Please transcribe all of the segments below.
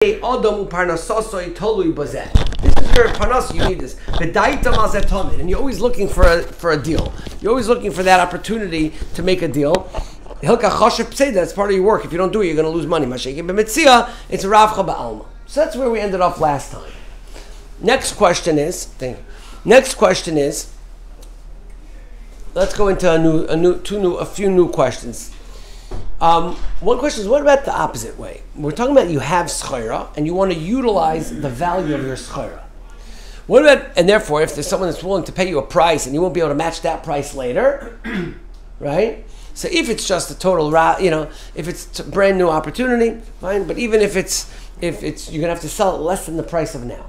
This is your panas, you need this. And you're always looking for a deal. You're always looking for that opportunity to make a deal. That's part of your work. If you don't do it, you're going to lose money. It's ravcha ba'alma. So that's where we ended off last time. Next question is, let's go into a few new questions. One question is, what about the opposite way? We're talking about you have schayra and you want to utilize the value of your schayra. What about, and therefore, if there's someone that's willing to pay you a price and you won't be able to match that price later, right? So if it's just a total, if it's a brand new opportunity, fine. But even if it's you're gonna have to sell it less than the price of now.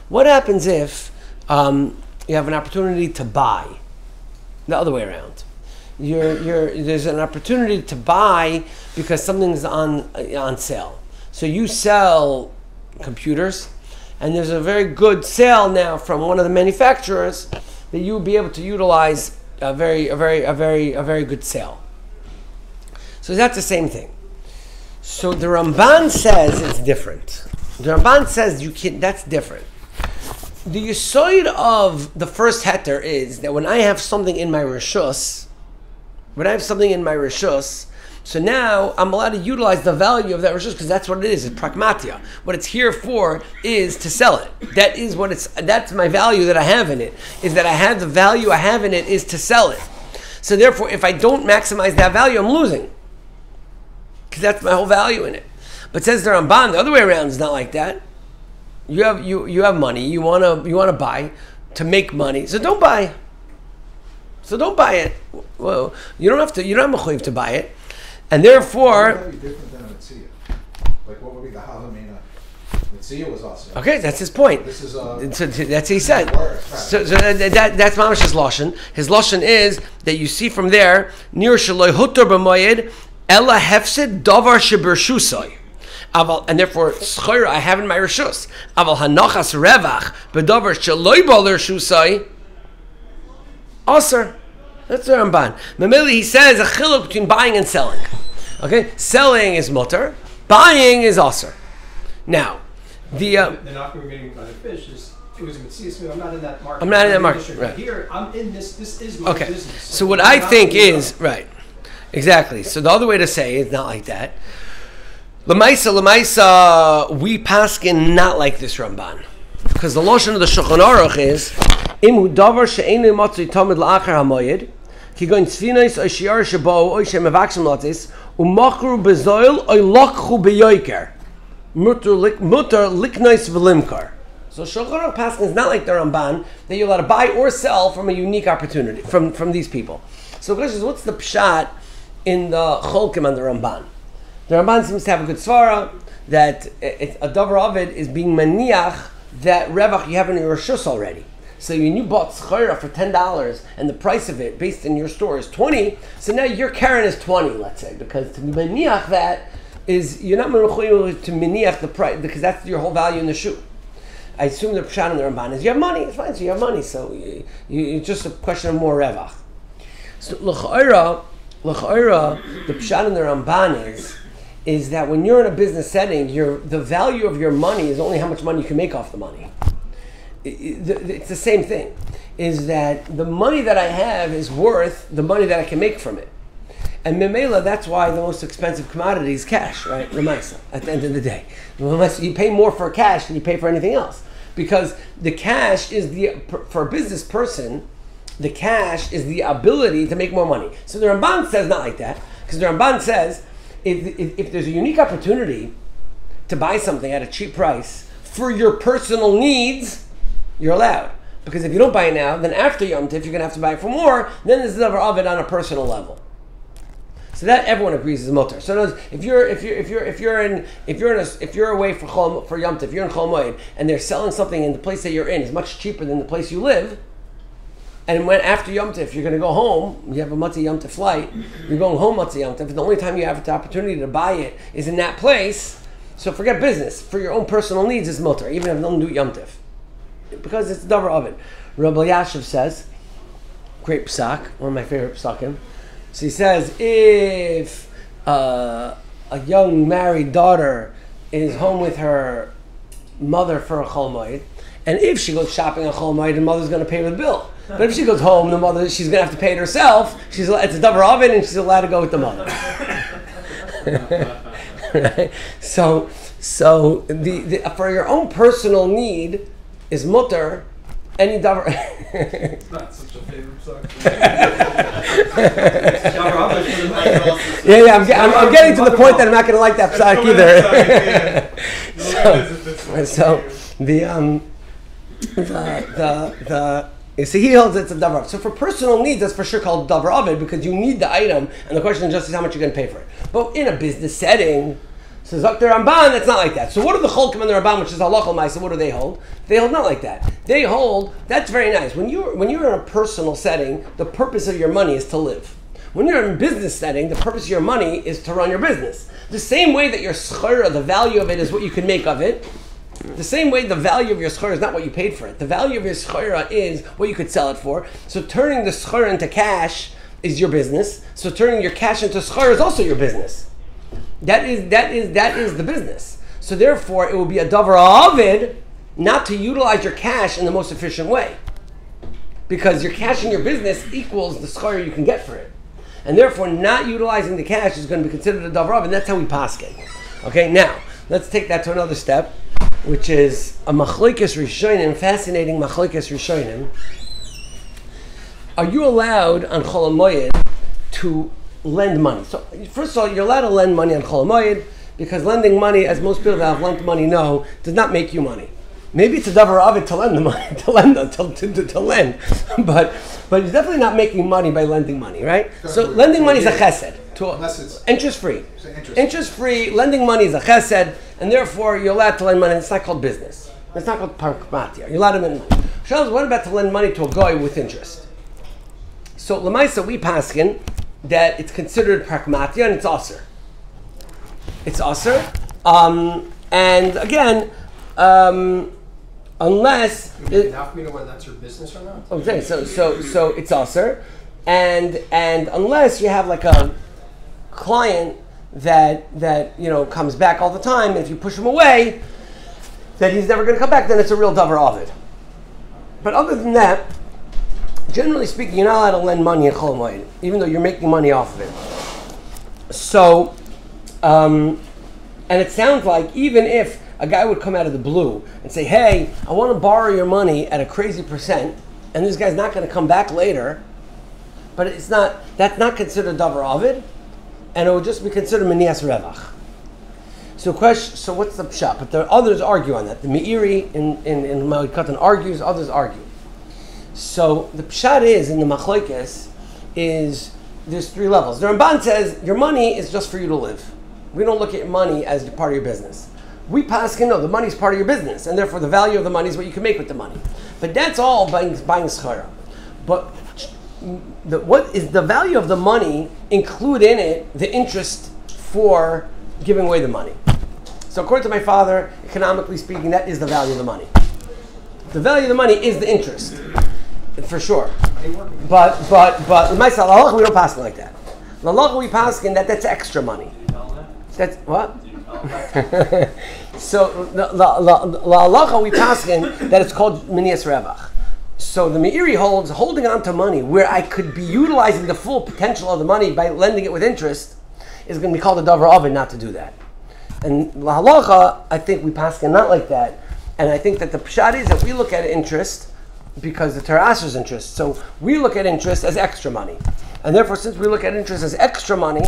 What happens if you have an opportunity to buy the other way around? There's an opportunity to buy because something's on sale. So you sell computers, and there's a very good sale now from one of the manufacturers that you will be able to utilize a very good sale. So that's the same thing. So the Ramban says it's different. The Ramban says that's different. The yesod of the first heter is that when I have something in my reshus, so now I'm allowed to utilize the value of that reshus because that's what it is. It's pragmatia. What it's here for is to sell it. That's my value that I have in it. Is that I have the value I have in it is to sell it. So therefore, if I don't maximize that value, I'm losing. Because that's my whole value in it. But says the Ramban, the other way around is not like that. You have money. You wanna buy to make money. So don't buy. It. Well, you don't have a chuv to buy it, and therefore. What would be different than a mitzvah? Like what would be the halamina? Mitzvah was awesome. Okay, that's his point. This is so that's what he said. So that's Mamash's lashon. His lashon is that you see from there near shaloi hutor b'moyed ella hefsid davar shebershusay. And therefore, schayra I have in my reshus. Aval hanachas revach b'davar shaloi baler shusay. Aser. That's the Ramban. Mamili, he says a chiluk between buying and selling. Okay, selling is mutter, buying is aser. Now, the knock we were getting by the fish is it was a mitzvah. I'm not in that market. I'm not in that market. Right. Here, I'm in this. This is my business. So what I think is right, exactly. So the other way to say it is not like that. Lemaisa, we paskin not like this Ramban. Because the lashon of the Shulchan Aruch is Im davar she'einu matzui tamid la'achar hamoed ki goin tzfinos o shiar shabo o shem mevakshim latis umachru bezoil o lakchu beyoiker mutar liknois v'limkar. So Shulchan Aruch paskin is not like the Ramban that you're allowed to buy or sell from a unique opportunity from these people. So the question is, what's the pshat in the Cholkim on the Ramban? The Ramban seems to have a good svara that a davar of it is being maniach that revach you have in your reshus already. So when you bought schayra for $10 and the price of it based in your store is $20, so now your karen is $20, let's say, because to maniach that is you're not mechuyev to maniach the price because that's your whole value in the shoe. I assume the pshat in the Ramban is you have money. It's fine, so you have money. So it's just a question of more revach. So l'chayra, the pshat in the Ramban is that when you're in a business setting, the value of your money is only how much money you can make off the money. It's the same thing. Is that the money that I have is worth the money that I can make from it. And memela, that's why the most expensive commodity is cash, right? Remaisa, at the end of the day. Unless you pay more for cash than you pay for anything else. Because the cash is for a business person, the cash is the ability to make more money. So the Ramban says not like that. Because the Ramban says, if there's a unique opportunity to buy something at a cheap price for your personal needs, you're allowed. Because if you don't buy it now, then after Yom Tif, you're going to have to buy it for more. Then there's the davar of it on a personal level. So that everyone agrees is mutter. So in other words, if you're away for Yom Tif, you're in Chol Moed, and they're selling something in the place that you're in is much cheaper than the place you live. And when after Yom Tif, you're going to go home, you have a Matzah Yom Tif flight, you're going home Matzah Yom Tif, and the only time you have the opportunity to buy it is in that place, so forget business. For your own personal needs is mutter, even if you don't do Yom Tif. Because it's the davar of it. Rabbi Yashiv says, great psak, one of my favorite psakim. So he says, if a young married daughter is home with her mother for a Chol Hamoed, and if she goes shopping on Chol Hamoed, the mother's going to pay the bill. But if she goes home, she's going to have to pay it herself. It's a Davar Ovid, and she's allowed to go with the mother. Right? So the for your own personal need is mutter. Any Davar. It's not such a favorite song. Yeah. I'm getting to the point that I'm not going to like that psak either. So you see, he holds it's a davar. So for personal needs, that's for sure called davar ovid because you need the item, and the question is just how much you're going to pay for it. But in a business setting, so Dr. Ramban, that's not like that. So what do the Cholkim and the Ramban, which is halachal ma'aseh, what do they hold? They hold not like that. They hold that's very nice. When you're in a personal setting, the purpose of your money is to live. When you're in a business setting, the purpose of your money is to run your business. The same way that your schora, the value of it is what you can make of it. The same way the value of your schora is not what you paid for it. The value of your schora is what you could sell it for. So turning the schora into cash is your business. So turning your cash into schora is also your business. That is the business. So therefore, it will be a davar ovid not to utilize your cash in the most efficient way, because your cash in your business equals the schora you can get for it, and therefore, not utilizing the cash is going to be considered a davar ovid, and that's how we paskin. Okay, now let's take that to another step, which is a machlokes rishonim, fascinating machlokes rishonim. Are you allowed on Chol Hamoed to lend money? So first of all, you're allowed to lend money on Chol Hamoed because lending money, as most people that have lent money know, does not make you money. Maybe it's a davar ovid to lend the money, to lend, but you're definitely not making money by lending money, right? So lending money is a chesed, Unless it's interest-free. Interest-free, lending money is a chesed, and therefore you're allowed to lend money. It's not called business. It's not called pragmatia. You're allowed to lend money. Shalos, what about to lend money to a guy with interest? So l'maisa we paskin that it's considered pragmatia and it's aser. It's aser, and again, unless Enough for me to know whether that's your business or not. okay, so it's aser, and unless you have like a client that comes back all the time, and if you push him away, that he's never going to come back, then it's a real davar ovid. But other than that, generally speaking, you're not allowed to lend money in Chol Hamoed, even though you're making money off of it. So, and it sounds like even if a guy would come out of the blue and say, hey, I want to borrow your money at a crazy percent, and this guy's not going to come back later, but that's not considered davar ovid, and it would just be considered menias revach. So what's the pshat? But there others argue on that. The Meiri in Hamoed Katan argues, others argue. So the pshat is in the machlokes is there's three levels. The Ramban says your money is just for you to live. We don't look at money as part of your business. We paskin no, the money is part of your business, and therefore the value of the money is what you can make with the money. But that's all buying schara. But what is the value of the money? Include in it the interest for giving away the money. So according to my father, economically speaking, that is the value of the money. The value of the money is the interest, for sure. But myself, halacha we don't pass like that. The halacha we pass that's extra money. That's what? So the halacha we pass that it's called menias revach. So the Meiri holds holding on to money where I could be utilizing the full potential of the money by lending it with interest is going to be called a davar ovid not to do that. And la halacha, I think we pass not like that. And I think that the pshat is that we look at interest because the Torah asks interest. So we look at interest as extra money. And therefore, since we look at interest as extra money,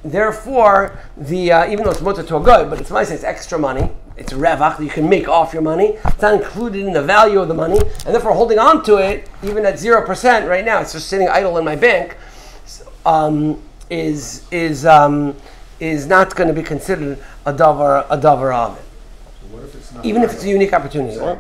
therefore, even though it's mutter to a good, but it's nice, it's extra money. It's revach that you can make off your money. It's not included in the value of the money. And therefore, holding on to it, even at 0% right now, it's just sitting idle in my bank, is not going to be considered a davar ovid. What if it's not even if it's a unique opportunity. So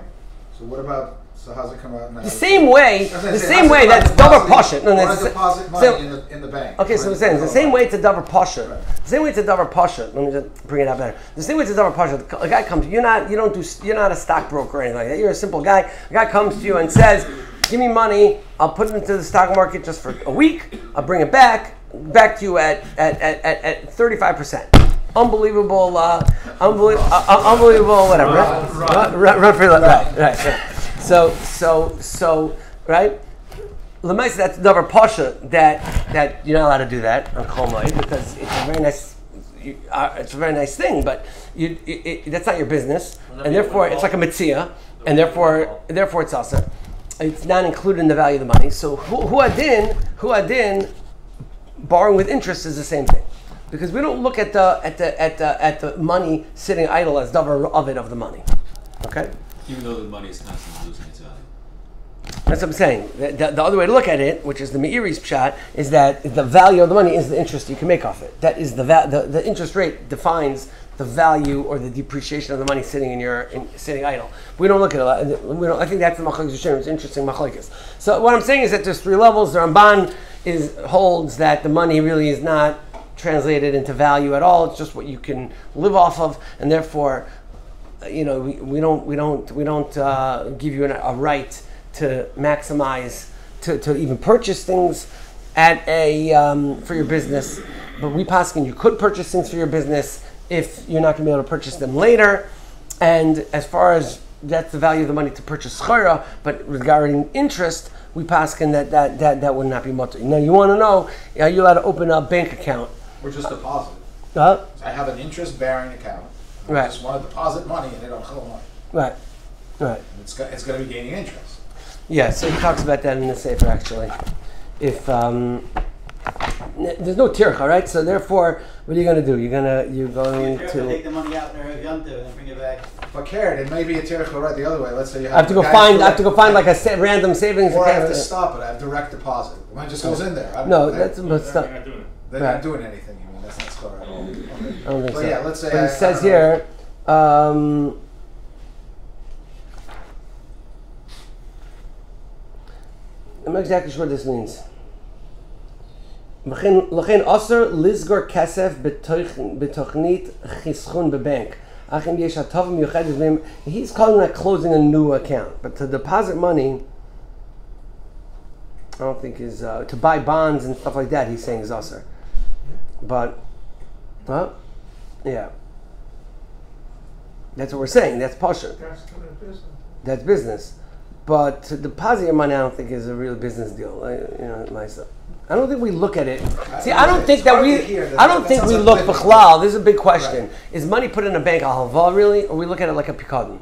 what about, so how's it come out now? The same way that's davar pashut. No, deposit money in the bank. Okay, so I'm saying the same way it's a davar pashut. The same way it's a davar pashut. Let me just bring it out better. The same way it's a davar pashut. A guy comes, you're not a stockbroker or anything like that. You're a simple guy. A guy comes to you and says, give me money, I'll put it into the stock market just for a week, I'll bring it back to you at 35%. unbelievable, unbelievable, whatever. Run for your life. Right. So, right. Lemaisa, that's Davar Pasha that you're not allowed to do that on Hamoed because it's a very nice. It's a very nice thing, but that's not your business, and therefore it's like a mitzvah, and therefore it's also it's not included in the value of the money. So huadin, borrowing with interest is the same thing, because we don't look at the money sitting idle as davar of it of the money. Okay. Even though the money is constantly losing its value. That's what I'm saying. The other way to look at it, which is the Meiri's pshat, is that the value of the money is the interest you can make off it. That is the interest rate defines the value or the depreciation of the money sitting idle. We don't look at it. I think that's the machlokes Hashem. It's interesting machlokes. So what I'm saying is that there's three levels. The Ramban holds that the money really is not translated into value at all. It's just what you can live off of, and therefore, we don't give you a right to maximize, to even purchase things at for your business. But we paskin, you could purchase things for your business if you're not going to be able to purchase them later. And as far as that's the value of the money to purchase schara, but regarding interest, we paskin that would not be mutter. Now you want to know, are you allowed to open a bank account? Or just deposit. I have an interest-bearing account. I just want to deposit money and they don't hold money. Right. It's going to be gaining interest. Yeah, so he talks about that in the Sefer actually. If there's no tircha, right? So therefore, what are you going to do? You're going to take the money out there, and then bring it back. But Karen, it may be a tircha right the other way. Let's say you have I have to go find like a random savings account. Or I have account. to stop it. I have direct deposit. The money just goes in there. That's they're not doing anything. You mean that's not schar at all. Okay. I don't think so. Yeah, let's say. But it says here. I'm not exactly sure what this means. L'chein aser lizgor kesef betochnit chischun bebank. He's calling that closing a new account, but to deposit money, I don't think is to buy bonds and stuff like that. He's saying is aser, but yeah, that's what we're saying. That's pasha. That's business. But to deposit your money, I don't think is a real business deal. Myself, I don't think we look at it. See, I don't think we look b'chlal. This is a big question: right. Is money put in a bank a halva really, or we look at it like a pikadon?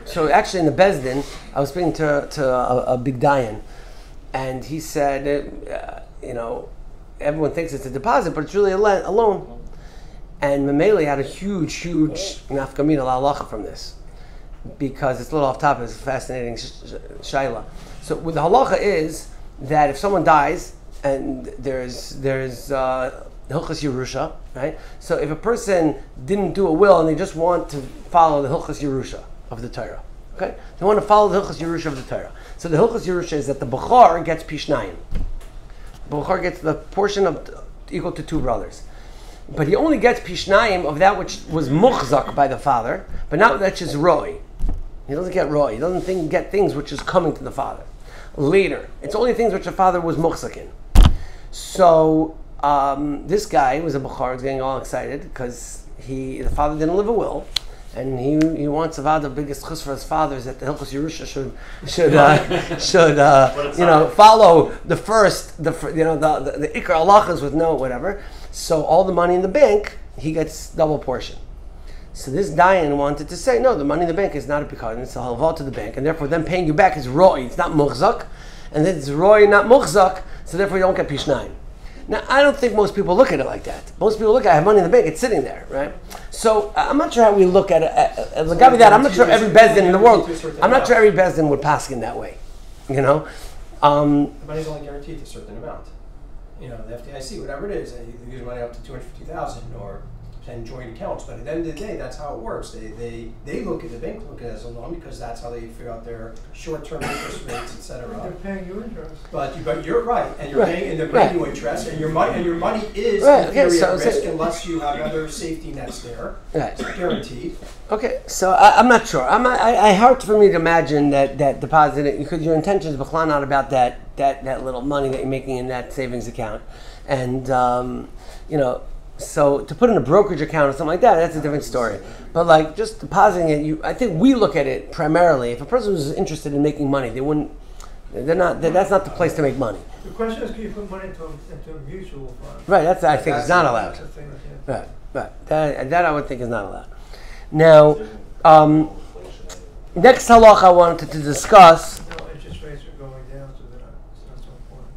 So actually, in the Bezdin, I was speaking to a big dayan, and he said, everyone thinks it's a deposit, but it's really a loan. And Mameli had a huge nafkamina la'alacha from this, because it's a little off topic. It's a fascinating shaila. So with the halacha is that if someone dies and there's hilchas Yerusha, right? So if a person didn't do a will and they just want to follow the hilchas Yerusha of the Torah, okay? They want to follow the hilchas Yerusha of the Torah. So the hilchas Yerusha is that the bechor gets pishnayim. The bechor gets the portion of equal to two brothers. But he only gets pishnayim of that which was muchzak by the father, but not that which is roi. He doesn't get roi. He doesn't get things which is coming to the father later. It's only things which the father was muchzak in. So this guy was a bechor, was getting all excited because the father didn't live a will, and he wants about the biggest chus for his father is that the hilchos Yerusha should follow the ikar halachas with no whatever. So all the money in the bank, he gets double portion. So this dayan wanted to say, no, the money in the bank is not a pikadon, it's a halva to the bank, and therefore them paying you back is roi, it's not muchzak, and then it's roi, not muchzak, so therefore you don't get pishnayim. Now, I don't think most people look at it like that. Most people look at it, I have money in the bank, it's sitting there, right? So I'm not sure how we look at it. I'm not sure every bezdin in the world, I'm not sure every bezdin would paskin that way, The money's only guaranteed to a certain amount. The FDIC, whatever it is, you can use money up to $250,000 or 10 joint accounts, but at the end of the day, that's how it works. They look at the bank, look at it as a loan because that's how they figure out their short-term interest rates, etc. They're paying you interest. But you're right, and you're paying, and they're paying you interest, and your money is right. in theory at risk unless you have other safety nets there. Right. It's guaranteed. Okay, so I'm not sure. I hard for me to imagine that depositing, because your intention is b'chlan not about that little money that you're making in that savings account, and So to put in a brokerage account or something like that, that's a different story. But like just depositing it, I think we look at it primarily. If a person was interested in making money, that's not the place to make money. The question is, can you put money into a mutual fund? Right, I think it's not allowed. That's the thing, yeah. Right. That I would think is not allowed. Now, next halacha I wanted to discuss. No, interest rates are going down, so it's not so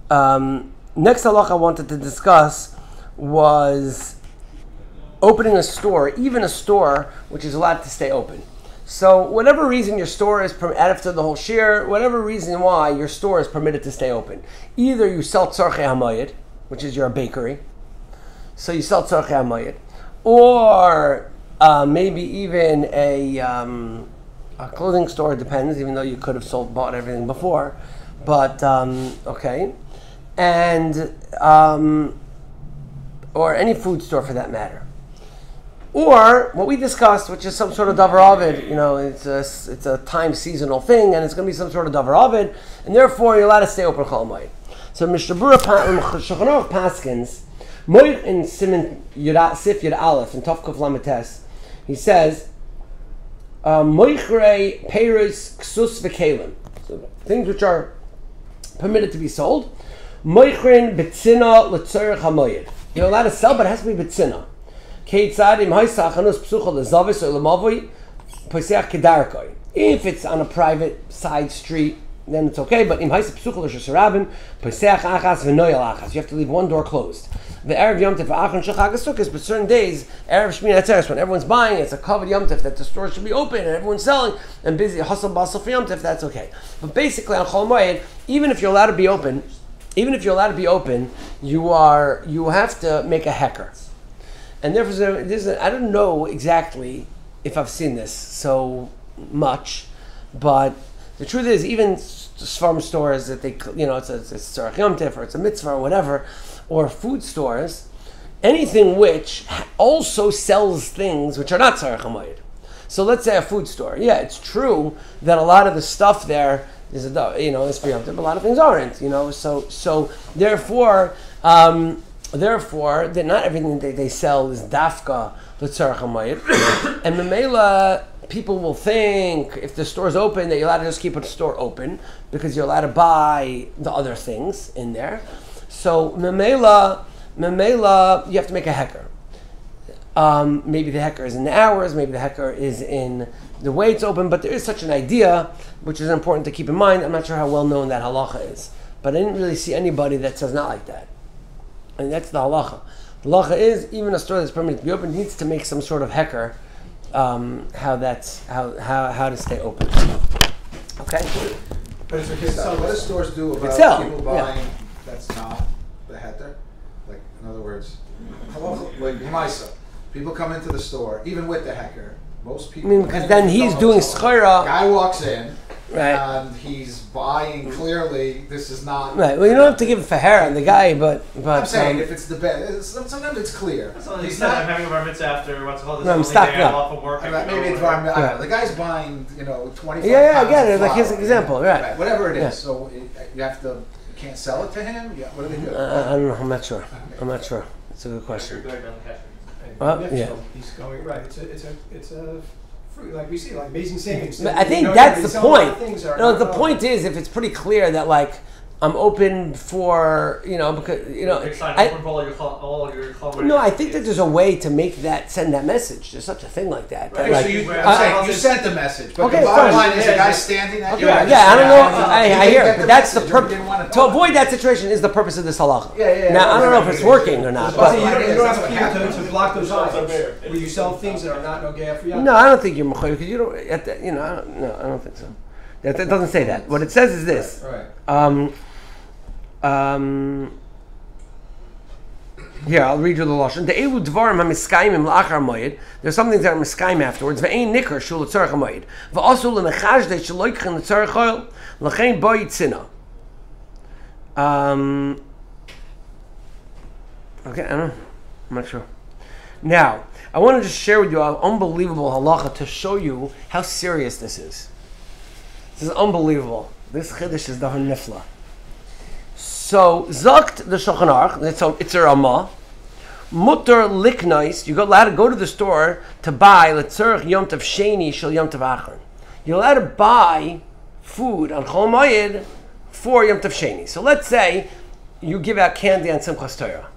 important. Next halacha I wanted to discuss was opening a store, even a store which is allowed to stay open. So whatever reason your store is after the whole shir, whatever reason why your store is permitted to stay open. Either you sell tzarchei hamoed, which is your bakery, so you sell tzarchei hamoed, or maybe even a clothing store, depends, even though you could have bought everything before. But, okay. And, or any food store for that matter. Or what we discussed, which is some sort of Davar Ovid, it's a time seasonal thing, and it's going to be some sort of Davar Ovid, and therefore you're allowed to stay open Chol Hamoed. So Mishnah Berurah Shulchan Aruch Paskins, Moed in Siman Sif Yud Aleph in Tov Kuf Lametes, he says, Moichrei Peiros Ksus V'Kelim, so things which are permitted to be sold. Moichrin B'Tzina L'Tzorech Hamoed. You're allowed to sell, but it has to be B'Tzina. If it's on a private side street, then it's okay. But you have to leave one door closed. The Erev Yom Tov but certain days, Erev Shmini Atzeres, when everyone's buying, it's a covered Yom Tov that the store should be open and everyone's selling and busy hustle bustle for Yom Tov. That's okay. But basically on Chol Hamoed, even if you're allowed to be open, you have to make a hecker. And therefore, I don't know exactly if I've seen this so much, but the truth is, even farm stores that it's Tzarech Yom Tov or it's a mitzvah or whatever, or food stores, anything which also sells things which are not Tzarech Hamoed. So let's say a food store. Yeah, it's true that a lot of the stuff there is is for Yom Tov, but a lot of things aren't. So therefore. Therefore, that not everything that they sell is dafka l'tzarech hamoed, and memela people will think if the store's open that you're allowed to just keep the store open because you're allowed to buy the other things in there. So memela you have to make a hecker. Maybe the hecker is in the hours, maybe the hecker is in the way it's open, but there is such an idea which is important to keep in mind. I'm not sure how well known that halacha is, but I didn't really see anybody that says not like that. And that's the halacha. The halacha is even a store that's permitted to be open needs to make some sort of hecker. How to stay open. Okay. But it's okay. So what do stores do about people buying that's not the heter? Like in other words, people come into the store even with the hecker. Most people. Because then he's doing schara. Guy walks in. Right. And he's buying clearly. This is not right. Well, you don't have to give it for hair on the guy, but I'm saying if it's the best, sometimes it's clear. He's not I'm having a bar mitzvah after what's called this. No, I'm stocking up. Off of work. Maybe it's I don't know. The guy's buying 25. Yeah, I get it. Like his example, right? Whatever it is. So you have to. You can't sell it to him. Yeah. What do they do? I don't know. I'm not sure. It's a good question. He's going right. It's a fruit, like we see, like amazing savings. But I think that's the point. The point is if it's pretty clear that like I'm open for because I think that there's a way to send that message. There's such a thing like that. Right. Like, so you sent the message, but the bottom line is the guy standing at you. I don't know. I hear it, but that's the purpose. To avoid that situation is the purpose of this halacha. Now I don't know if it's working or not. But you don't have to block those items. Will you sell things that are not nogea for you? No, I don't think you're mechayiv because you don't. I don't think so. That doesn't say that. What it says is this. Right. Here, I'll read you the lashon. The elu dvarim hamiskaimim la'achar moed. There's some things that are miskaim afterwards. Ve'ein nikar shul l'tzarech hamoed. Ve'asu l'nechajdei shaloikchen l'tzarech oil l'chein boi tzina. Okay, I don't know. I'm not sure. Now, I want to just share with you an unbelievable halacha to show you how serious this is. This is unbelievable. This chiddush is davar nifla. So, Zakt the Shulchan Aruch, it's a Ramah, mutter liknois. You're allowed to go to the store to buy letzorach Yom Tov Sheni shel Yom Tov Achron. You're allowed to buy food on Chol Moed for Yom Tov Sheni. So let's say you give out candy on Simchas Torah,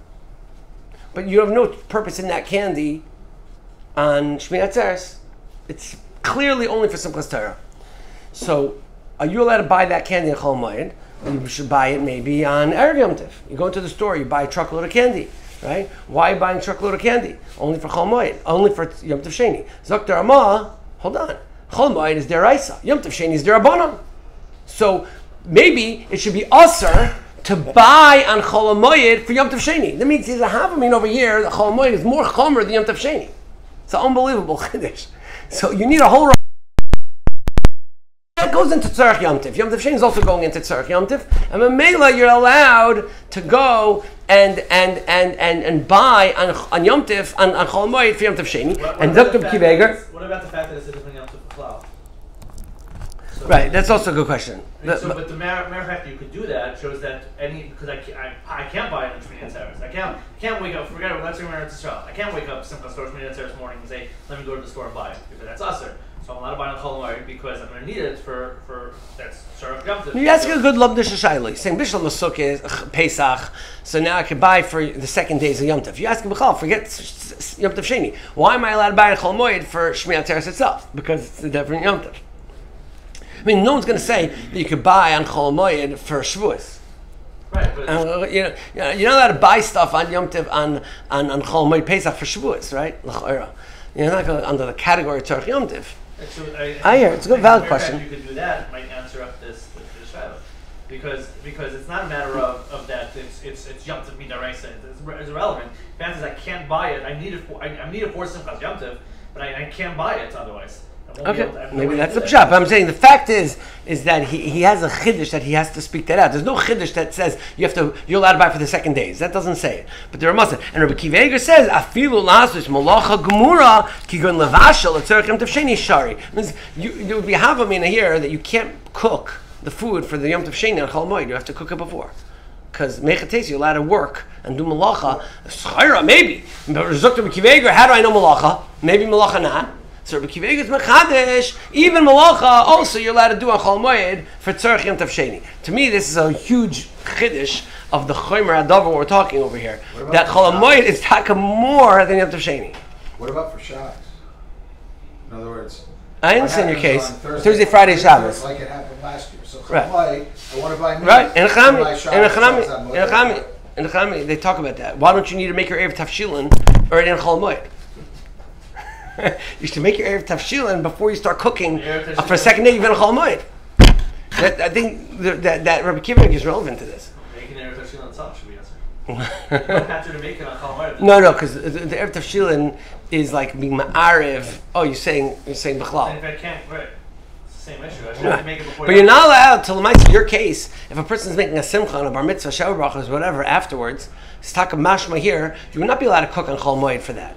but you have no purpose in that candy on Shmini Atzeres. It's clearly only for Simchas Torah. So are you allowed to buy that candy on Chol Moed? You should buy it maybe on Erev Yom Tov. You go into the store, you buy a truckload of candy, right? Why are you buying a truckload of candy? Only for Chol Moed, only for Yom Tov Sheni. Zok Amah, hold on. Chol Moed is deraisa. Yom Tov Sheni is derabanan. So maybe it should be usher to buy on Chol Moed for Yom Tov Sheni. That means there's a havamin over here. The Chol Moed is more chomer than Yom Tov Sheni. It's an unbelievable chiddush. So you need a whole. That goes into Tzarech Yom Tov. Yom Tov Sheni is also going into Tzarech Yom Tov. And Mamela, you're allowed to go and buy on Yom Tov, on Chol Moed for Yom Tov Sheni. And Dr. Kiveger. What about the fact that it's a different Yom Tov Cloud? So Right, that's also a good question. but the mere fact that you could do that shows that because I can't buy it on Shmini Atzeres. I can't wake up. Forget it. Let's say we're in Israel. I can't wake up Simchas Torah Shmini Atzeres morning and say, let me go to the store and buy it, because that's usher. So I'm allowed to buy on Chol Moed because I'm going to need it for that's sort of Yom Tov. You ask a good Lamdish Shaila. Saying Bishlam Masuk Pesach, so now I can buy for the second days of Yom Tov. You ask him, forget Yom Tov Sheni. Why am I allowed to buy a Chol Moed for Shmini Atzeres itself? Because it's a different Yom Tov. I mean, no one's going to say that you could buy on Chol Moed for Shavuos. Right, but you're not allowed to buy stuff on Yom Tov on Chol Moed Pesach for Shavuos, right? You're not going under the category of Tzarech Yom Tov. I hear it's a good valid question. You could do that might answer up this shadow, because it's not a matter of that it's Yom Tov midaraisa. It's irrelevant. The fact is I can't buy it. I need it for Simchas Yom Tov, but I can't buy it otherwise. Okay, maybe that's the pshat. But I'm saying the fact is that he has a chiddush that he has to speak that out. There's no chiddush that says you're allowed to buy for the second days. That doesn't say it. But there must. And Rabbi Kiva Eger says afilu lasus malacha gemura kigun levashel etzerich Yom Tov Sheni shari. Means you have a mina here that you can't cook the food for the Yom Tov Sheni on Chol Moed. You have to cook it before. Because mechates, you're allowed to work and do malacha. Schayra, maybe. But Rabbi Kiva Eger, how do I know malacha? Maybe malacha not. So Rabbi Kiva Eger is mechadesh, even malacha also you're allowed to do on Chol Moed for Tzarech Yom Tov Sheni. To me, this is a huge chiddush of the Chomer Davar we're talking over here. That Chol Moed is taka more than Yom Tov Sheni. What about for Shabbos? In other words, I understand your case. Thursday, Friday, Shabbos. Like it happened last year. So Right. I want to buy meat. Right, in the Chachamim, they talk about that. Why don't you need to make your Erev Tafshilin or in Chol Moed? You should make your Erev Tafshilin before you start cooking for a second day. You've been Chol Moed. I think that Rabbi Kiva is relevant to this. Making Erev Tafshilin itself should be answered. You don't have to make it on Chol Moed. No, because the Erev Tafshilin is like being ma'arev. Oh, you're saying b'chlal. And if I can't, right. Same issue. I should have to make it before. But you're not allowed to lemais your case. If a person's making a simcha on a bar mitzvah, shower brachas, whatever afterwards, it's taka mashma here. You would not be allowed to cook on Chol Moed for that.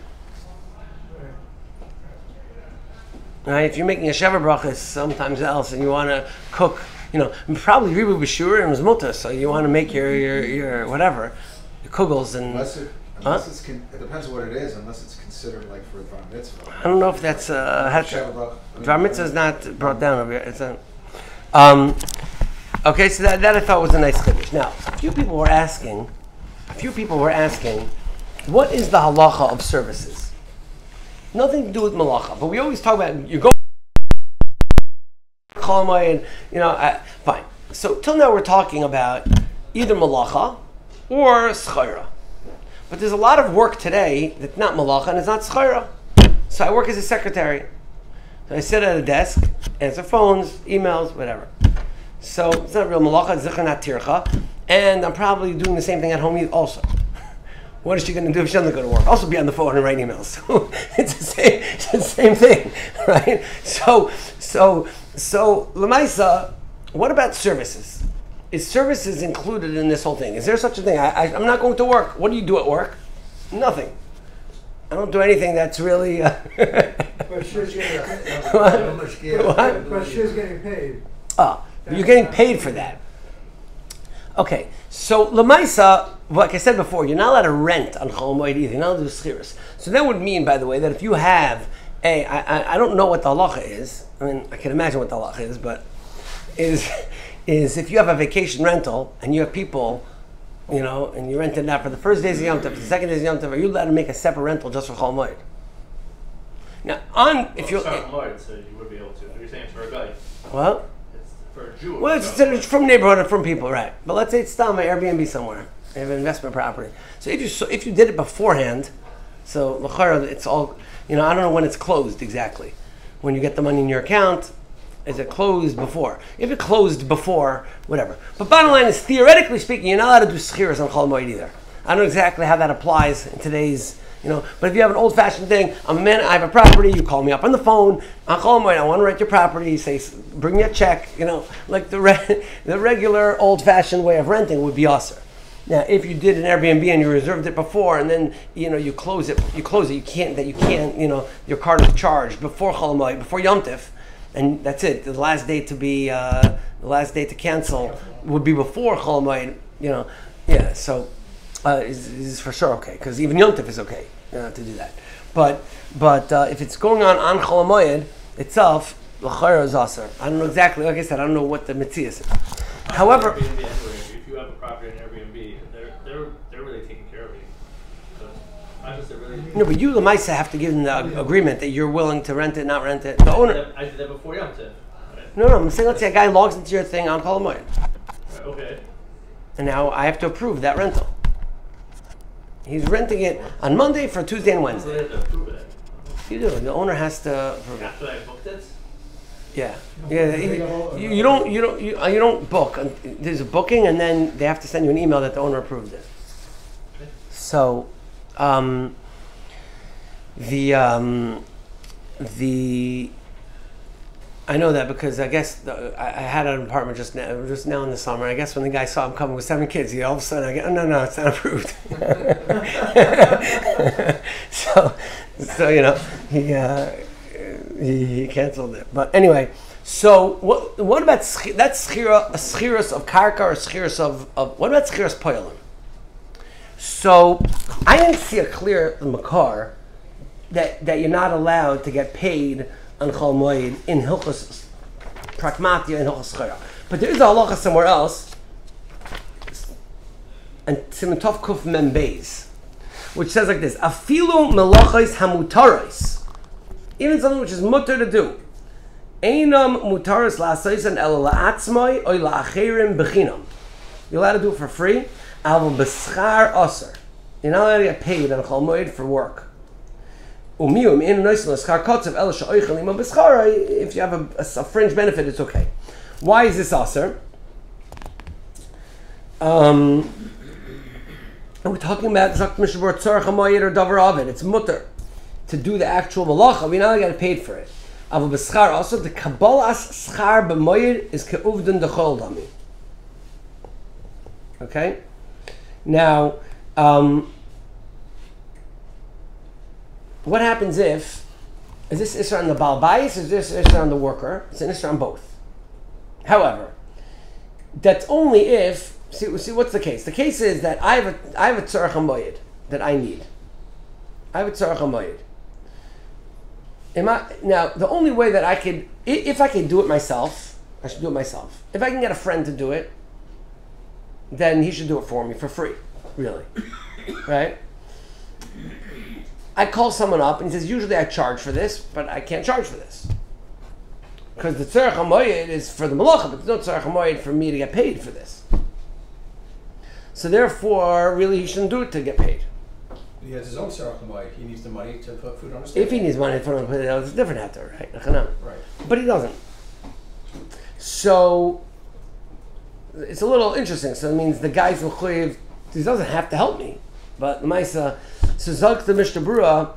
Right? If you're making a shavar brachas sometimes else, and you want to cook, probably ribu b'shur and mizmuta, so you want to make your whatever, your kugels and. Unless it depends what it is. Unless it's considered like for a bar mitzvah. I don't know if that's bar mitzvah is not brought down over here. It's a, okay, so that I thought was a nice chiddush. Now, a few people were asking, what is the halacha of services? Nothing to do with malacha, but we always talk about you go Chol Moed, fine. So till now we're talking about either malacha or schayra. But there's a lot of work today that's not malacha and it's not schayra. So I work as a secretary. So I sit at a desk, answer phones, emails, whatever. So it's not real malacha, it's zikr not tircha. And I'm probably doing the same thing at home also. What is she going to do if she doesn't go to work? Also be on the phone and write emails. So it's the same thing, right? So Lamaisa, what about services? Is services included in this whole thing? Is there such a thing? I'm not going to work. What do you do at work? Nothing. I don't do anything that's really... But she's getting paid. What? But she's getting paid. Oh, you're getting paid for that. Okay, so Lamaisa, like I said before, you're not allowed to rent on Chol Hamoed either. You're not allowed to do schiras. So that would mean, by the way, that if you have I don't know what the halacha is. I mean, I can imagine what the halacha is, but is if you have a vacation rental and you have people, and you rent it out for the first days of Yom Tov, the second days of Yom Tov, are you allowed to make a separate rental just for Chol Hamoed? Now, if you're Chol Hamoed, so you would be able to. If you're saying it's for a guy. Well, it's for a Jew. Well, it's from neighborhood and from people, right? But let's say it's still my Airbnb somewhere. They have an investment property. So if you did it beforehand, so l'chara, it's all, I don't know when it's closed exactly. When you get the money in your account, is it closed before? If it closed before, whatever. But bottom line is, theoretically speaking, you're not allowed to do schiras on Chol Hamoed either. I don't know exactly how that applies in today's, but if you have an old-fashioned thing, I'm a man, I have a property, you call me up on the phone, on Chol Hamoed, I want to rent your property, you say, bring me a check, like the regular old-fashioned way of renting would be usher. Now, if you did an Airbnb and you reserved it before, and then you close it. You can't. Your card is charged before Chol Hamoed, before Yom Tov, and that's it. The last day to cancel would be before Chol Hamoed. Yeah. So is for sure okay, because even Yom Tov is okay to do that. But if it's going on Chol Hamoed itself, l'chayra is aser. I don't know exactly. Like I said, I don't know what the mitzvah is. However, Airbnb, if you have a property in Airbnb, they're really taking care of you. So I just really. No, but you, Lamaisa, have to give them the agreement that you're willing to rent it, not rent it. The owner. I did that before Yom Tov. Right? No, I'm saying, let's say a guy logs into your thing on Chol Hamoed. Right, okay. And now I have to approve that rental. He's renting it on Monday for Tuesday and So Wednesday. they have to approve it. You do. The owner has to approve it. After I booked it. Yeah. You don't book. There's a booking, and then they have to send you an email that the owner approved it. So, I know that because I guess I had an apartment just now in the summer. I guess when the guy saw him coming with 7 kids, all of a sudden I go, no, it's not approved. so he canceled it. But anyway, so what about that's schiras of karka or schiras of what about schiras poilim? So I didn't see a clear makar that you're not allowed to get paid on Chol Hamoed in Hilchos Prakmatia and Hilchos Schira. But there is a halacha somewhere else, and Siman Tov Kuf Mem Beis, which says like this: Afilu melachos hamutaros, even something which is mutter to do, einam mutaros la'asoisen ela la'atzmai or la'acherim bechinam. You're allowed to do it for free. Avol b'schar aser. You're not allowed to get paid on Chol Hamoed for work. If you have a fringe benefit, it's okay. Why is this aser? And we're talking about Zakt Mishabur Tzarech Hamoed or Davar Ovid. It's mutter to do the actual malacha. We now get paid for it. Aval b'schar also the kabbalas schar b'moed is keuvdin dechol dami. Okay. Now. What happens is this Isra on the Baal Bayis, is this Isra on the worker? It's an Isra on both. However, that's only if, see what's the case? The case is that I have a Tzarech Hamoed that I need. I have a Tzarech Hamoed. Now, the only way that I could, if I can do it myself, I should do it myself. If I can get a friend to do it, then he should do it for me for free, really. Right? I call someone up and he says, usually I charge for this, but I can't charge for this. Because the Tzarech Hamoed is for the Malacha, but there's no Tzarech Hamoed for me to get paid for this. So therefore, really he shouldn't do it to get paid. He has his own Tzarech Hamoed. He needs the money to put food on his table. If he needs money to put on the table, it's a different hatter, right? Right. But he doesn't. So, it's a little interesting. So it means the guy's mechuyev, he doesn't have to help me. But the Maisa, so Zog the Mishnah Berurah,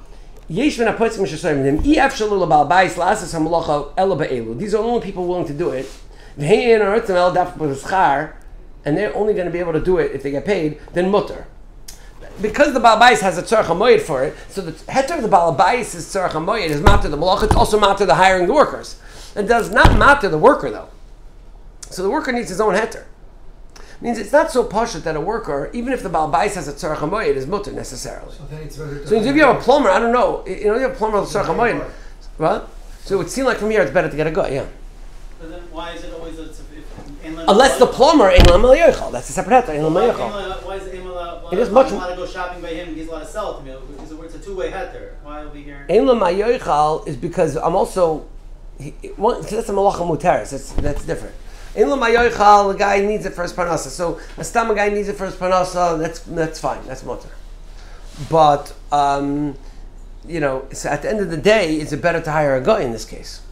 Yesh ben HaPotzim Mishasayim them, Ef Shalul Baal Bayis La'asas HaMalacha Ela Be'elu. These are the only people willing to do it. V'hein Aratzim El Daf B'Schar, and they're only going to be able to do it if they get paid, then mutter. Because the Baal Bayis has a Tzarech Hamoed for it, so the heter of the Baal Bayis is Tzarech Hamoed, is matter the Malacha, it's also matter the hiring the workers. It does not matter the worker though. So the worker needs his own heter. means it's not so pashut that a worker, even if the Baal Bais has a tzarech hamoed, is mutter necessarily. So then it's better to. So if you have a plumber, I don't know, you have a plumber with tzarech hamoed, right? So it would seem like from here it's better to get a guy, yeah. But then why is it always Unless the plumber ain't lam yochal, that's a separate heter. Ain't lam yochal. Why is it It is much. I'm allowed to go shopping by him. He's allowed to sell it to me. It's a two-way heter. Why are we here? Ain't lam yochal is because I'm also. That's a malacha muteris. That's different. Ain't lam yochal, the guy needs it for his parnasa. So a stam guy needs it for his parnasa. That's fine. That's muter. But so at the end of the day, is it better to hire a guy in this case?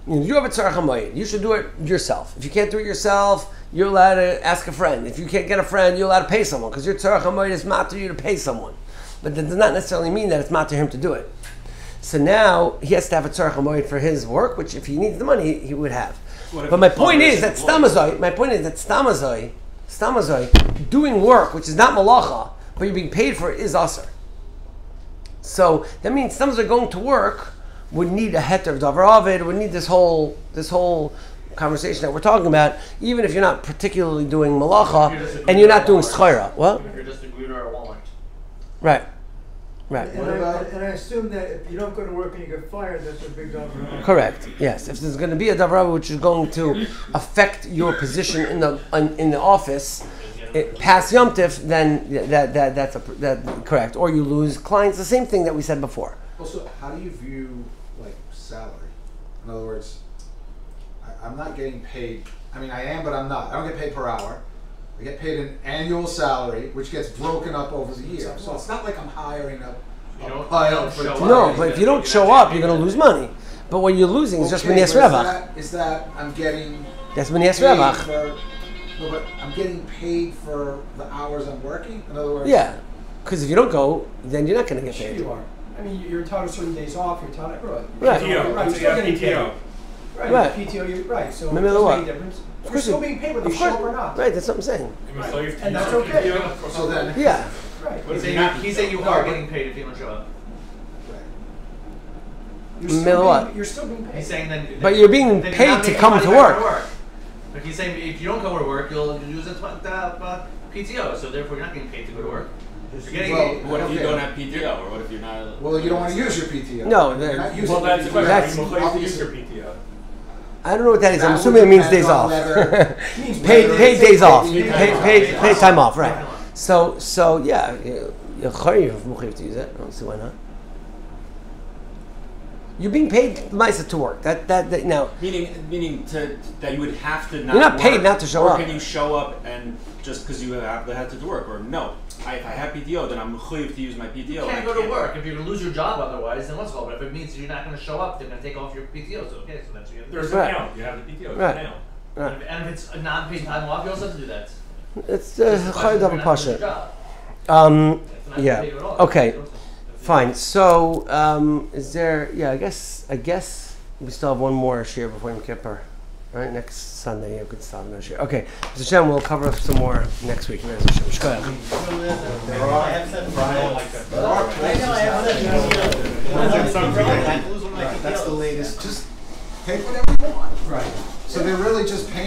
You have a tzarech hamoed. You should do it yourself. If you can't do it yourself, you're allowed to ask a friend. If you can't get a friend, you're allowed to pay someone because your tzarech hamoed is matter you to pay someone. But that does not necessarily mean that it's matter him to do it. So now he has to have a tzarech hamoed for his work, which if he needs the money, he would have. But my point is that stamazoi, doing work which is not malacha, but you're being paid for it is aser. So that means stamazoi going to work would need a heter of Davar Ovid, would need this whole conversation that we're talking about, even if you're not particularly doing malacha and you're not doing schayra. What? Even if you're just a greeter at Walmart. Right. Right. And I assume that if you don't go to work and you get fired, that's a big Davar. Correct. Yes. If there's going to be a Davar Ovid which is going to affect your position in the office past Yom Tif, then that's correct. Or you lose clients. The same thing that we said before. Also, how do you view salary? In other words, I'm not getting paid. I mean, I am, but I'm not. I don't get paid per hour. I get paid an annual salary, which gets broken up over the year. So it's not like I'm hiring a pile for no, but if you don't show up, you're going to lose money. But what you're losing is just Minias Revach. Is that I'm getting? That's Minias Revach. No, but I'm getting paid for the hours I'm working. In other words, yeah, because if you don't go, then you're not going to get paid. You are. I mean, you're entitled to certain days off. You're entitled, right? PTO. Right. You're still getting paid. Right. PTO. You're right. So no matter what, difference. You're still being paid whether you show up or not. Right. That's what I'm saying. Right. And that's okay. So then, yeah. Right. He's saying you are getting paid if you don't show up. You're still being paid. He's saying then. But you're being paid to come to work. But he's saying if you don't go to work, you'll use a PTO. So therefore, you're not getting paid to go to work. What if you don't have PTO, or what if you're not? Well, you don't want to use your PTO. No, that's the question. That's use your PTO. I don't know what that is. I'm assuming it means days off. paid days off. Paid time off. Right. So yeah, you're chayiv to use it. I don't see why not. You're being paid Maisa to work. That now. Meaning that you would have to not. You're not paid work, not to show up. Or can you show up and just because you have to work? Or no, if I have PTO, then I'm chayiv to use my PTO. You can't go to work if you're going to lose your job otherwise. Then what's called? But if it means you're not going to show up, they're going to take off your PTO. So okay, so that's what you have to do. There's an account. You have the PTO. Right. Now. Right. And if it's a non-paid time off, you also have to do that. It's chayiv double pasha. Yeah. Okay. Fine. So, is there? Yeah, I guess we still have one more share before Yom Kippur, right? Next Sunday, you could stop another share. Okay, Mr. Shem, we'll cover some more next week. Go ahead. That's the latest. Just take whatever you want. Right. So they're really just paying.